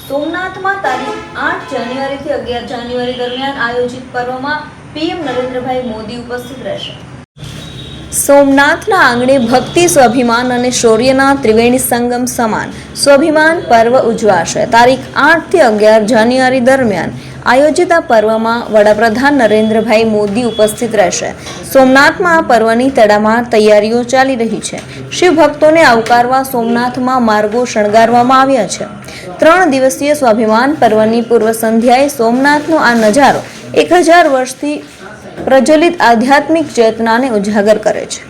સોમનાથમાં તારીખ 8 જાન્યુઆરીથી 11 જાન્યુઆરી દરમિયાન આયોજિત પર્વમાં પીએમ નરેન્દ્રભાઈ મોદી ઉપસ્થિત રહેશે। સોમનાથના આંગણે ભક્તિ, સ્વાભિમાન અને શૌર્યના ત્રિવેણી સંગમ સમાન સ્વાભિમાન પર્વ ઉજવાશે। તારીખ 8 થી 11 જાન્યુઆરી દરમિયાન આયોજિત આ પર્વમાં વડાપ્રધાન નરેન્દ્રભાઈ મોદી ઉપસ્થિત રહેશે। સોમનાથમાં આ પર્વની તડામાર તૈયારીઓ ચાલી રહી છે। શિવ ભક્તોને આવકારવા સોમનાથમાં માર્ગો શણગારવામાં આવ્યા છે। 3 દિવસીય સ્વાભિમાન પર્વની પૂર્વ સંધ્યાએ સોમનાથનો આ નજારો 1000 વર્ષથી પ્રજ્વલિત આધ્યાત્મિક ચેતનાને ઉજાગર કરે છે।